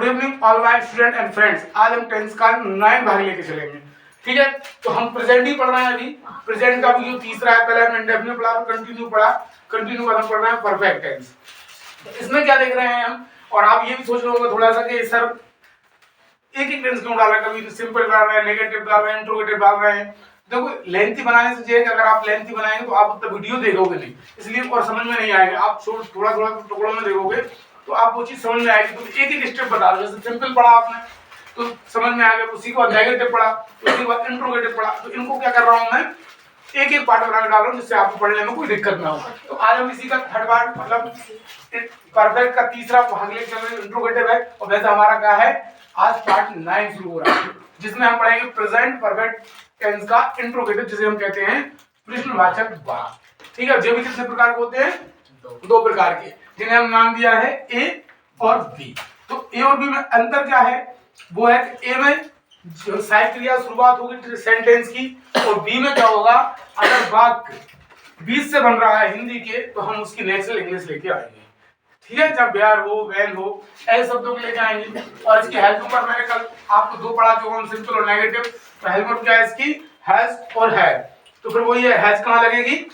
Good evening all my student and friends. आज हम tense का 9 भाग लेके चलेंगे, ठीक है। तो हम प्रेजेंट ही पढ़ रहे हैं अभी। प्रेजेंट का भी जो तीसरा है, पहले हमने इंडेफिनिट पढ़ा, कंटिन्यू पढ़ा, कंटिन्यू का हम पढ़ रहे हैं परफेक्ट टेंस। तो इसमें क्या देख रहे हैं हम, और आप ये भी सोच रहे होंगे थोड़ा सा कि सर एक ही टेंस क्यों डाल रहे हैं, कभी सिंपल डाल रहे हैं, नेगेटिव डाल रहे हैं, इंट्रोगेटिव डाल रहे हैं। देखो लेंथी बनाने से ये, अगर आप लेंथी बनाएंगे तो आप उतना वीडियो देखोगे नहीं, इसलिए और समझ में नहीं आएगा। आप थोड़ा थोड़ा टुकड़ों में देखोगे तो आप वो चीज समझ में आएगी। तो एक एक स्टेप बता दो, जैसे सिंपल पढ़ा आपने तो समझ में आ गया, उसी के बाद नेगेटिव पढ़ा, उसी के बाद इंट्रोगेटिव पढ़ा। तो इनको क्या कर रहा हूं मैं, एक एक पार्ट बना के डाल रहा हूं जिससे आपको पढ़ने में कोई दिक्कत ना हो। तो आज हम इसी का थर्ड पार्ट, मतलब परफेक्ट का तीसरा भाग लेके चल रहे हैं, इंट्रोगेटिव है। और वैसे हमारा क्या है, आज पार्ट 9 शुरू हो रहा है, जिसमें हम पढ़ेंगे प्रेजेंट परफेक्ट टेंस का इंट्रोगेटिव, जिसे हम कहते हैं प्रश्नवाचक भाग, ठीक है। जो भी कितने प्रकार के होते हैं, दो प्रकार के, जिन्हें हम नाम दिया है ए और बी। तो ए और बी में अंतर क्या है, वो है कि ए में जो सहायक क्रिया शुरुआत होगी सेंटेंस की, और बी में क्या होगा, अगर वाक्य बीच से बन रहा है हिंदी के तो हम उसकी नेचुरल इंग्लिश लेके आएंगे, ठीक है। जब ब्यार हो, वैन हो, ऐसे शब्दों को लेके आएंगे। और इसकी हेल्प पर मैंने कल आपको दो पढ़ा चुका हूं, सिंपल और नेगेटिव। तो हेल्प क्या है इसकी, हैज और है। तो फिर वही है, हैज कहां लगेगी,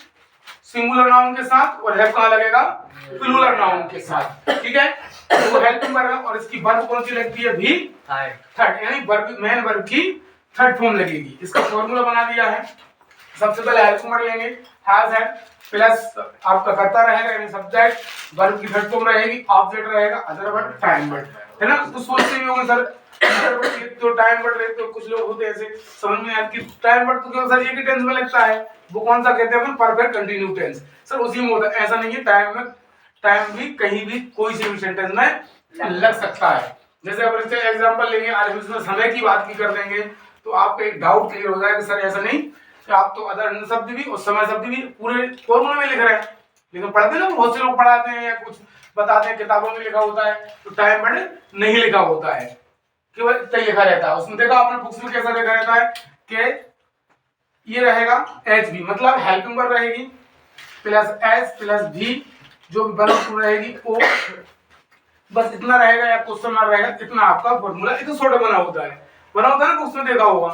सिंगुलर नाउन के साथ, और हैव कहां लगेगा, प्लूरल नाउन के साथ, ठीक है। तो हेल्प नंबर है, और इसकी वर्ब कौन सी लगती है, भी थर्ड, यानी वर्ब, मेन वर्ब की थर्ड फॉर्म लगेगी। इसका फॉर्मूला बना दिया है। सबसे पहले हेल्प नंबर लेंगे, हैज है प्लस आपका कर्ता रहेगा यानी सब्जेक्ट, वर्ब की थर्ड फॉर्म रहेगी, ऑब्जेक्ट रहेगा, अदर वर्ब, टाइम वर्ब, है ना। तो सोचते भी होंगे सर तो टाइम वर्ब रहते हो, कुछ लोग होते हैं ऐसे समझ में आया कि टाइम वर्ब तो क्यों सर एक ही टेंस में लगता है, वो कौन सा कहते हैं अपन, परफेक्ट कंटिन्यू टेंस। सर उसी में होता है, ऐसा नहीं है। टाइम भी कहीं भी कोई सी भी सेंटेंस में लग सकता है। जैसे अपन इसका एग्जांपल लेंगे, आज हम इसमें समय की बात भी कर देंगे, तो आपको एक डाउट क्लियर हो जाएगा कि सर ऐसा नहीं कि आप तो अदर शब्द भी और समय शब्द भी पूरे फॉर्मूले में लिख रहे हैं, लेकिन पढ़ते ना बहुत से लोग पढ़ाते हैं या कुछ बताते हैं, किताबों में लिखा होता है, तो टाइम वर्ड नहीं लिखा होता है, केवल इतना लिखा रहता है। उसमें देखा आपने बुक्स में कैसा लिखा रहता है कि ये रहेगा एच बी, मतलब हेल्पिंग वर्ब रहेगी, प्लस एस प्लस भी जो बनल रहेगी ओ, बस इतना रहेगा, या क्वेश्चन मार्क रहेगा, इतना आपका फॉर्मूला। इतना छोटा बना होता है ना, बुक्स में देखा होगा।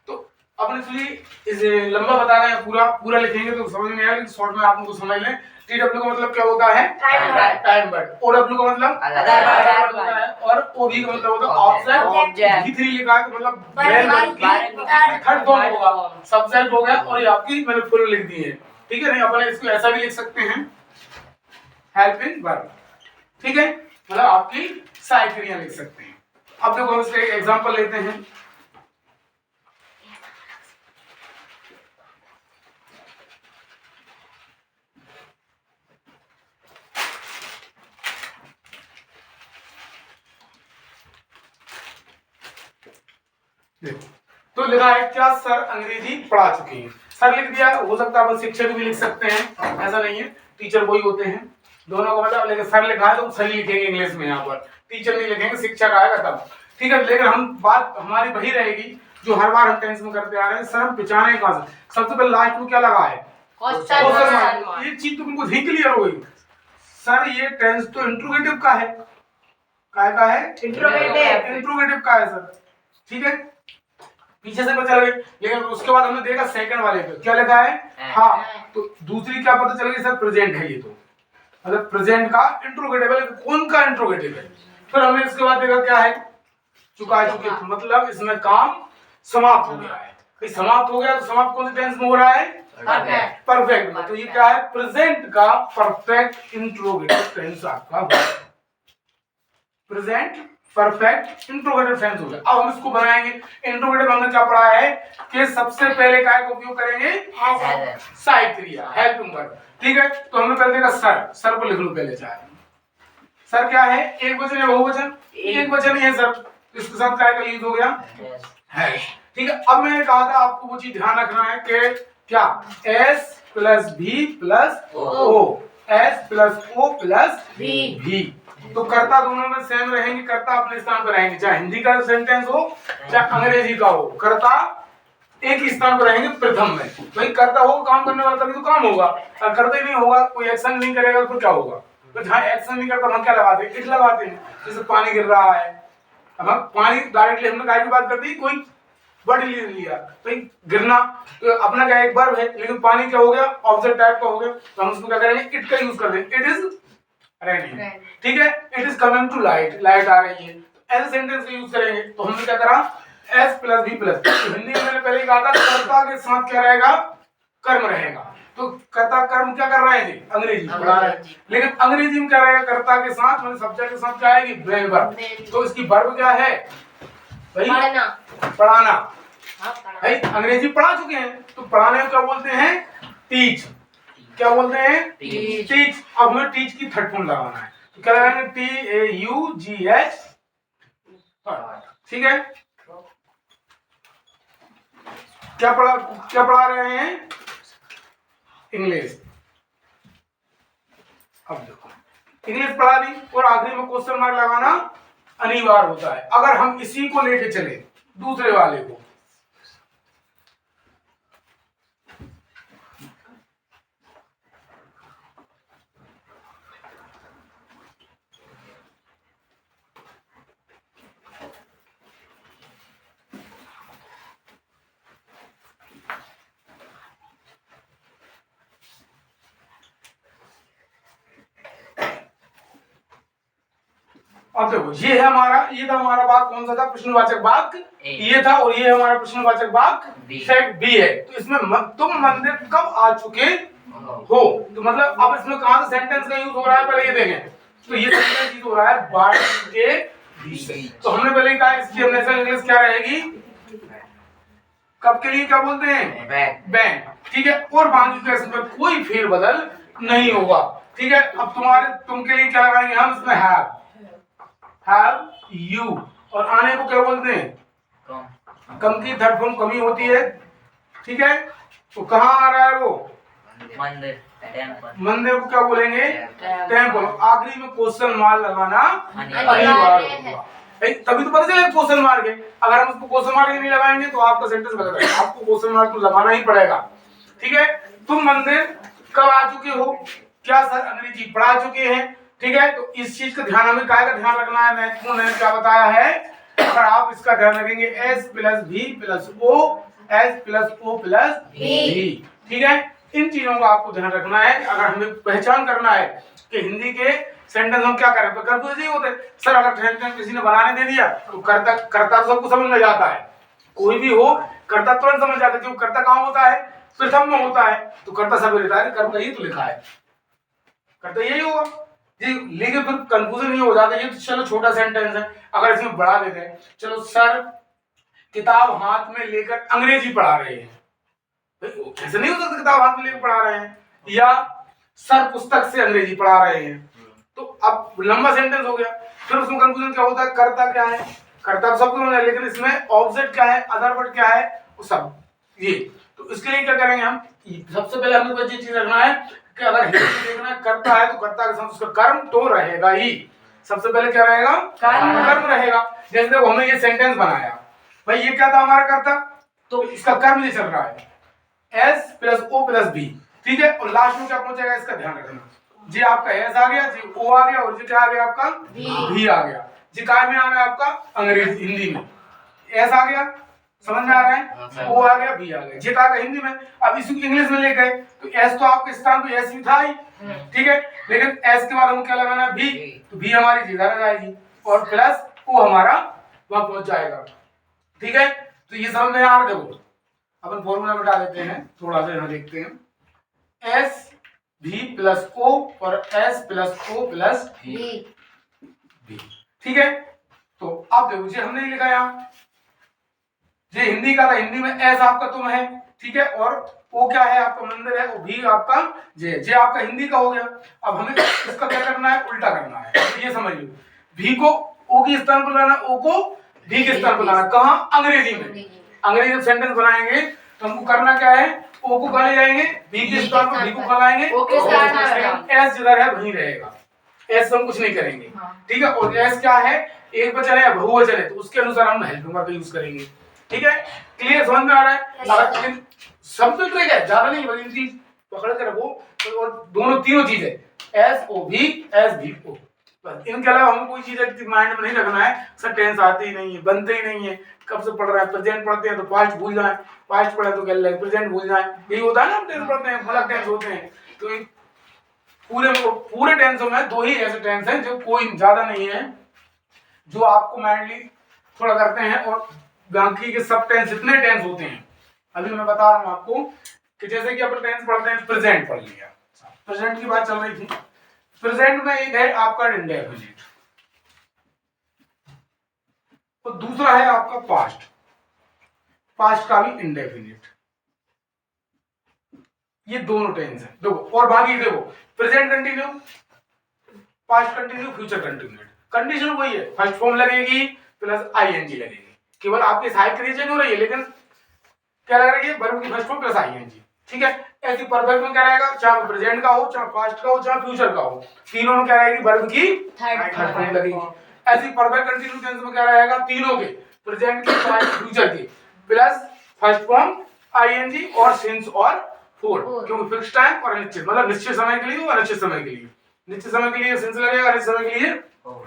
तो अपन इसलिए इस लंबा बता रहे हैं, पूरा लिखेंगे तो समझ में आएगा, शॉर्ट में आप उनको समझ लें। टी डब्ल्यू का मतलब क्या होता है, टाइम वर्ड। ओ डब्ल्यू का मतलब अदर वर्ड होता है, और ओ भी का मतलब होता है ऑब्जेक्ट। भी 3 लिखा है तो मतलब थर्ड फॉर्म होगा, सब्जेक्ट हो गया, और ये आपकी मैंने फुल लिख दी है, ठीक है। नहीं अपन इसको ऐसा भी लिख सकते हैं, हेल्पिंग वर्ब, ठीक है, मतलब आपकी सहायक क्रिया लिख सकते हैं। अब देखो हम इसका एक एग्जांपल लेते हैं। तो लिखा है, क्या सर अंग्रेजी पढ़ा चुके हैं, सर लिख दिया। हो सकता है अपन शिक्षक भी लिख सकते हैं, ऐसा नहीं है, टीचर वही होते हैं दोनों का मतलब। लेकिन सर लिखा है तो सर लिखेंगे इंग्लिश में, यहाँ पर टीचर नहीं लिखेंगे, शिक्षक आएगा तब, ठीक है। लेकिन हम बात हमारी वही रहेगी जो हर बार हम टेंस में करते आ रहे हैं, सर हम पहचाने कहां से। सबसे पहले लास्ट में क्या लगा है, क्वेश्चन। ये चीज तो बिल्कुल ही क्लियर हो गई, सर ये टेंस तो इंट्रोगेटिव का है, का है, इंट्रोगेटिव का है सर, ठीक है। पीछे से पता चल गई, लेकिन उसके बाद हमने देखा सेकंड वाले पे क्या लिखा है, हाँ। तो दूसरी क्या पता चल गई, सर प्रेजेंट है, ये तो मतलब प्रेजेंट का इंट्रोगेटिव है, कौन का इंट्रोगेटिव है। फिर हमने इसके बाद देखा क्या है, चुका चुके, मतलब इसमें काम समाप्त हो गया है। समाप्त हो गया तो समाप्त कौन से टेंस में हो रहा है, परफेक्ट में। तो ये क्या है, प्रेजेंट का परफेक्ट इंट्रोगेटिव टेंस आपका होगा, प्रेजेंट परफेक्ट इंट्रोगेटिव टेंस हो गया। अब हम इसको बनाएंगे। इंट्रोगेटिव हमने क्या पढ़ा है कि सबसे पहले काय का उपयोग करेंगे, सहायक क्रिया, हेल्पिंग वर्ब, ठीक है। तो हमने पहले देखा सर को लिख लो पहले, चाहे सर क्या है, एक वचन या बहुवचन, एक वचन ही है सर, इसके साथ काय का यूज हो गया, है, ठीक है। अब मैंने कहा था आपको वो चीज ध्यान रखना है कि क्या, S plus V plus O, S plus O plus V. तो कर्ता दोनों में सेम रहेंगे, कर्ता अपने स्थान पर रहेंगे, चाहे हिंदी का सेंटेंस हो चाहे अंग्रेजी का हो, कर्ता एक ही स्थान पर रहेंगे प्रथम में। भाई कर्ता हो काम करने वाला तभी तो काम होगा, और करते ही नहीं होगा, कोई एक्शन नहीं करेगा तो क्या होगा। तो जहाँ एक्शन नहीं करता हम क्या लगाते हैं, इट लगाते हैं, जैसे पानी गिर रहा है, अब हम पानी डायरेक्टली हमने काय की बात कर दी, कोई वर्ड ले लिया तो गिरना, तो अपना क्या एक वर्ब है, लेकिन पानी क्या हो गया, ऑब्जेक्ट टाइप का हो गया, तो हम उसको क्या करेंगे, इट का यूज कर देंगे, इट इज रेनिंग। ठीक है, it is coming to light, light आ रही है, एज अ सेंटेंस का यूज करेंगे। तो हमने क्या करा, S plus B plus, Hindi में मैंने पहले कहा था कर्ता के साथ क्या रहेगा, कर्म रहेगा। तो कर्ता कर्म क्या कर रहे थे, अंग्रेजी पढ़ा रहे हैं, लेकिन अंग्रेजी में क्या रहेगा, कर्ता के साथ मतलब सब्जेक्ट के साथ क्या आएगी, वर्ब। तो इसकी वर्ब क्या है भाई, पढ़ाना। भाई अंग्रेजी पढ़ा चुके हैं तो पढ़ाने को क्या बोलते हैं, टीच। क्या बोलते हैं, टीच। अब हमें टीच की थर्ड फॉर्म लगाना है, तो क्या लगाएंगे, TAUGH। ठीक है, क्या पढ़ा रहे हैं, इंग्लिश। अब देखो इंग्लिश पढ़ा दी और आखिरी में क्वेश्चन मार्क लगाना अनिवार्य होता है, अगर हम इसी को लेके चले दूसरे वाले को। अब देखो ये है हमारा, ये था हमारा वाक्य, कौन सा था, प्रश्नवाचक वाक्य ये था, और ये हमारा प्रश्नवाचक वाक्य सेट बी है। तो इसमें तुम मंदिर कब आ चुके हो, तो मतलब अब इसमें कहां से सेंटेंस का यूज हो रहा है, पहले ये देखें। तो ये सेंटेंस यूज हो रहा है बाय के बीच। तो हमने पहले कहा इसकी हमेशा इंग्लिश क्या रहेगी, कब के लिए क्या बोलते हैं, बैंक। ठीक है, और बाकी का इसमें कोई फेरबदल नहीं होगा। ठीक है, अब तुम के लिए क्या लगाएंगे हम, इसमें हैव यू, और आने को क्या बोलते हैं, कम की थर्ड फॉर्म कमी होती है। ठीक है, तो कहाँ आ रहा है वो, मंदिर को क्या बोलेंगे, टेम्पल। आखिरी में क्वेश्चन मार्क लगाना अनिवार्य होगा, तभी तो पता चलेगा क्वेश्चन मार्क है। अगर हम उसको क्वेश्चन मार्क नहीं लगाएंगे तो आपका सेंटेंस गलत है, आपको क्वेश्चन मार्क तो लगाना ही पड़ेगा। ठीक है, तुम मंदिर कब आ चुके हो, क्या सर अंग्रेजी पढ़ा चुके हैं। ठीक है, तो इस चीज का ध्यान, हमें काय का ध्यान रखना है, महत्वपूर्ण मैंने क्या बताया है, अगर आप इसका ध्यान रखेंगे S plus V plus O, S plus O plus V. ठीक है, इन चीजों का आपको ध्यान रखना है। अगर हमें पहचान करना है कि हिंदी के सेंटेंस हम क्या करें, तो कंफ्यूज नहीं होते सर, अगर सेंटेंस किसी ने बनाने दे दिया तो कर्ता सबको समझ में जाता है, कोई भी हो कर्ता तुरंत समझ जाता है, क्योंकि कर्ता कहाँ होता है, प्रथम में होता है, तो कर्ता सब रहता है, कर्ता ही तो लिखा है, कर्ता यही होगा जी। लेकिन फिर कंफ्यूजन नहीं हो जाता, ये तो चलो छोटा सेंटेंस है, अगर इसमें बढ़ा देते हैं, चलो सर किताब हाथ में लेकर अंग्रेजी पढ़ा रहे हैं, ऐसे नहीं हो सकता किताब हाथ में लेकर पढ़ा रहे हैं, या सर पुस्तक से अंग्रेजी पढ़ा रहे हैं, तो अब लंबा सेंटेंस हो गया। फिर उसमें कंफ्यूजन क्या होता है, कर्ता क्या है, कर्ता सब समझ है, लेकिन इसमें ऑब्जेक्ट क्या है, अदर वर्ड क्या है, वो सब ये। तो इसके लिए क्या करेंगे हम, सबसे पहले हमें ये चीज रखना है कि अगर हिंदी में देखना कर्ता है तो कर्ता के साथ उसका कर्म तो रहेगा ही। सबसे पहले क्या रहेगा, कर्म रहेगा। जैसे देखो हमने ये सेंटेंस बनाया, भाई ये क्या था हमारा कर्ता, तो इसका कर्म नहीं चल रहा है, S plus O plus B. ठीक है, और लास्ट में क्या पहुंचेगा, इसका ध्यान रखना, जी आपका एस आ गया, जी ओ आ गया, और जी क्या आ गया आपका भी आ गया। जी काय में आ रहा है आपका, अंग्रेजी हिंदी में एस आ गया, समझ में आ रहा है, ओ आ गया, भी आ गया, जी का हिंदी में। अब इसको इंग्लिश में ले गए तो एस तो आपके स्थान पे एस ही था ही, ठीक है, लेकिन एस के बाद हमको क्या लगाना है, भी, तो भी हमारी जी रह जाएगी, और प्लस ओ हमारा वहां पहुंच जाएगा। ठीक है, तो ये समझ में आ रहा है। देखो अपन फॉर्मूला बता देते हैं, थोड़ा सा यहाँ देखते हैं, एस भी प्लस ओ और S plus O plus V. ठीक है, तो अब देखो जी हमने लिखा यहाँ, ये हिंदी का था, हिंदी में एस आपका तुम है, ठीक है, और ओ क्या है आपका मंदिर है, वो भी आपका जे आपका हिंदी का हो गया। अब हमें इसका क्या करना है, उल्टा करना है। तो ये समझ लो, भी को ओ के स्थान पर लाना, ओ को भी के स्थान पर लाना, कहाँ, अंग्रेजी में। अंग्रेजी में सेंटेंस बनाएंगे तो हमको करना क्या है, ओ को कहाँ ले जाएंगे, भी के स्थान पर भी को कहाँ लाएंगे, एस जिधर है वहीं रहेगा, एस हम कुछ नहीं करेंगे। ठीक है, और एस क्या है, एक वचन है या बहुवचन है, तो उसके अनुसार हम हेल्पिंग वर्ब का यूज करेंगे। ठीक है, क्लियर, समझ में आ रहा है। सब तो ट्रिक है, ज्यादा नहीं, बस चीज पकड़ के रखो। और दोनों तीनों चीजें एस ओ भी एस भी ओ, बस इनके अलावा हमें कोई चीज माइंड में नहीं रखना है। सर टेंस आते ही नहीं है, बनते ही नहीं है, कब से पढ़ रहा है, प्रेजेंट पढ़ते हैं तो पास्ट भूल जाए, पास्ट पढ़े तो क्या प्रेजेंट भूल जाए, यही होता है ना। हम टेंस पढ़ते हैं, अलग टेंस होते हैं। तो पूरे टेंसों में दो ही ऐसे टेंस हैं जो कोई ज्यादा नहीं है, जो आपको माइंडली थोड़ा करते हैं, और बाकी के सब टेंस जितने टेंस होते हैं अभी मैं बता रहा हूं आपको कि जैसे कि अपन टेंस पढ़ते हैं, प्रेजेंट पढ़ लिया, प्रेजेंट की बात चल रही थी। प्रेजेंट में एक है आपका इंडेफिनिट और दूसरा है आपका पास्ट, पास्ट का भी इंडेफिनिट। ये दोनों टेंस है देखो। और बाकी देखो, present continue, past continue, future continued, condition वही है, फर्स्ट फॉर्म लगेगी प्लस आईएनजी लगेगी। केवल आपकी सहायक क्रिया चेंज हो रही है, लेकिन क्या लग रही है, वर्ब की फर्स्ट फॉर्म प्लस आईएनजी। ठीक है। ऐसी परफेक्ट में क्या रहेगा, चाहे प्रेजेंट का हो, चाहे पास्ट का हो, चाहे फ्यूचर का हो, तीनों में क्या रहेगी, वर्ब की थर्ड फॉर्म लगेगी। ऐसी परफेक्ट कंटिन्यू टेंस में क्या रहेगा, तीनों के, प्रेजेंट के, पास्ट, फ्यूचर के, प्लस फर्स्ट फॉर्म आईएनजी और सिंस और फोर, क्योंकि फिक्स टाइम और अनिश्चित, मतलब निश्चित समय के लिए और अनिश्चित समय के लिए। निश्चित समय के लिए सिंस लगेगा, अनिश्चित समय के लिए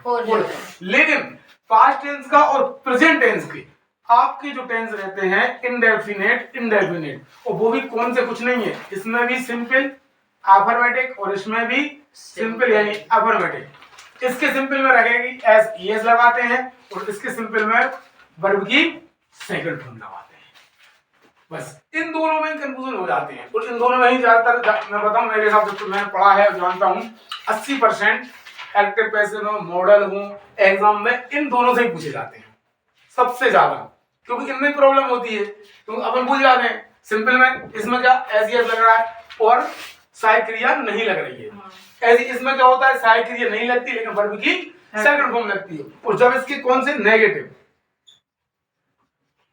फोर। लेकिन पास्ट टेंस का और प्रेजेंट टेंस के आपके जो टेंस रहते हैं इंडेफिनिट, इंडेफिनिट, और वो भी कौन से कुछ नहीं है, इसमें भी सिंपल अफर्मेटिव और इसमें भी सिंपल यानी अफर्मेटिव। इसके सिंपल में रहेगी एस ईएस लगाते हैं और इसके सिंपल में वर्ब की सेकंड फॉर्म लगाते हैं। बस इन दोनों में कंफ्यूजन हो जाते हैं, और इन दोनों में ही ज्यादातर मैं बताऊं मेरे हिसाब से, तो मैंने पढ़ा है और जानता हूं 80% एक्टिव पैसिव हो, मॉडल हो, एग्जाम में इन दोनों से ही पूछे जाते हैं सबसे ज्यादा, क्योंकि इनमें प्रॉब्लम होती है। तो अपन भूल जाते हैं सिंपल में, इसमें क्या एस लग रहा है और सहायक क्रिया नहीं लग रही है। ऐसी इसमें क्या होता है, सहायक क्रिया नहीं लगती लेकिन वर्ब की सेकंड फॉर्म लगती है। और जब इसके कौन से नेगेटिव,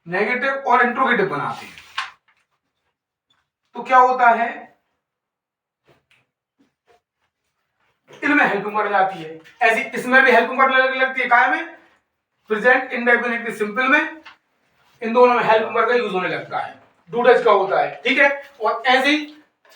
नेगेटिव और इंट्रोगेटिव बनाते हैं तो क्या होता है, इनमें हेल्पिंग वर्ब जाती है। ऐसी इसमें भी हेल्पिंग वर्ब लगती है, काय में, प्रेजेंट इंडेफिनिट के सिंपल में, इन दोनों में हेल्पिंग वर्ब का यूज होने लगता है, डू डज का होता है। ठीक है। और ऐसे ही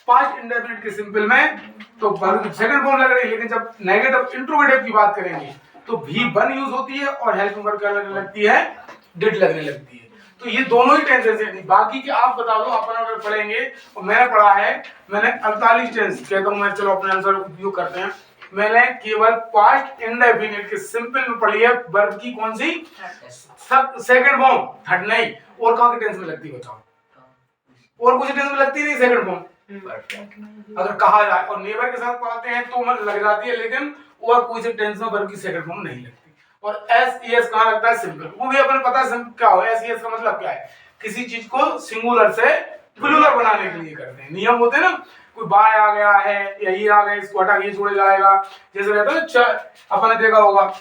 पास्ट इंडेफिनिट के सिंपल में तो वर्ब की सेकंड फॉर्म लग रही है, लेकिन जब नेगेटिव इंट्रोगेटिव की बात करेंगे तो भी वन यूज होती है और हेल्पिंग वर्ब क्या लगने लगती है, डिड लगने लगती है। तो ये दोनों ही टेंसेस हैं। बाकी के आप बता दो, अपन अगर पढ़ेंगे, और मैंने पढ़ा है, मैंने 48 टेंस कहता हूं मैं, चलो अपने आंसर उपयोग करते हैं। मैंने केवल पास्ट इंडेफिनिट के सिंपल में पढ़ी है वर्ब की कौन सी, सेकंड फॉर्म, थर्ड नहीं। और कहां के टेंस में लगती है बताओ, और कुछ टेंस में लगती नहीं सेकंड फॉर्म अगर कहा जाए, और नेबर के साथ पढ़ाते हैं तो मन लग जाती है, लेकिन और कोई से टेंस में वर्ब की सेकंड फॉर्म नहीं लगती। और एस एस कहां लगता है, सिंपल, वो भी अपने पता है क्या हो, एस एस का मतलब क्या है, किसी चीज को सिंगुलर से प्लूरल बनाने के लिए करते हैं। नियम होते हैं ना, कोई बाय आ गया है या ये आ गया, इसको हटा ये जोड़े जाएगा, जैसे रहता है अपन ने देखा होगा,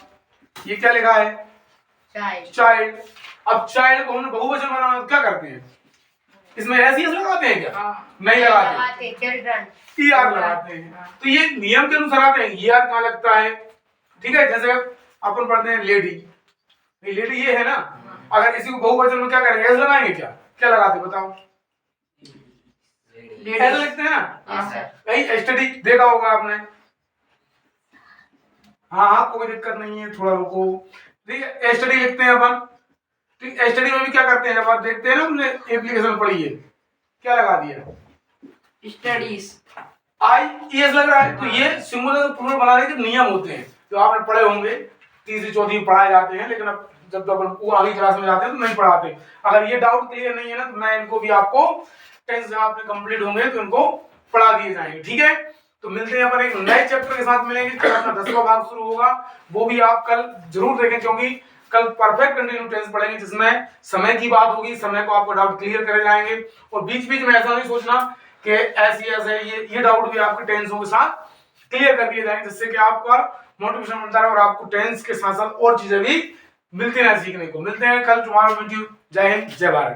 ये क्या लिखा है, चाइल्ड। अब चाइल्ड को हमने बहुवचन बनाना तो क्या करते हैं, इसमें एस एस लगाते हैं क्या, नहीं लगाते, ई आर लगाते हैं। तो ये नियम के अनुसार आते हैं, ई आर कहां लगता है। ठीक है। जैसे अपन पढ़ते हैं लेडी, लेडी ये है ना, अगर इसी को बहुवचन में क्या करेंगे, एस लगाएंगे क्या, क्या लगाते बताओ, एस लिखते हैं ना। यही स्टडी देखा होगा आपने। हाँ हाँ कोई दिक्कत नहीं है, थोड़ा रुको। ठीक है, स्टडी लिखते हैं अपन। ठीक, स्टडी में भी क्या करते हैं, जब आप देखते हैं ना, हमने एप्लीकेशन पढ़ी है, क्या लगा दिया, स्टडीज, आई एस लग रहा है। तो ये सिंगुलर प्लूरल बनाने के नियम होते हैं जो आपने पढ़े होंगे, तीसरी चौथी में पढ़ाए जाते हैं, लेकिन अब जब अपन अगली क्लास में जाते हैं तो नहीं पढ़ाते। अगर ये डाउट क्लियर नहीं है ना, तो मैं इनको भी आपको टेंस जहां पे कंप्लीट होंगे तो इनको पढ़ा दिए जाएंगे। ठीक है। तो मिलते हैं अपन एक नए चैप्टर के साथ मिलेंगे, कल अपना 10वां भाग शुरू होगा, वो भी आप कल जरूर देखें, क्योंकि कल परफेक्ट कंटिन्यू टेंस पढ़ेंगे जिसमें समय की बात होगी, समय को आपको डाउट क्लियर करे जाएंगे। और बीच बीच में ऐसा नहीं सोचना कि ऐसी ऐसे ये डाउट भी आपके टेंसों के साथ क्लियर कर दिए जाएंगे, जिससे कि आपका मोटिवेशन बनता है और आपको टेंस के साथ साथ और चीजें भी मिलती रहे सीखने को। मिलते हैं कल तुम्हारा वीडियो। जय हिंद, जय भारत।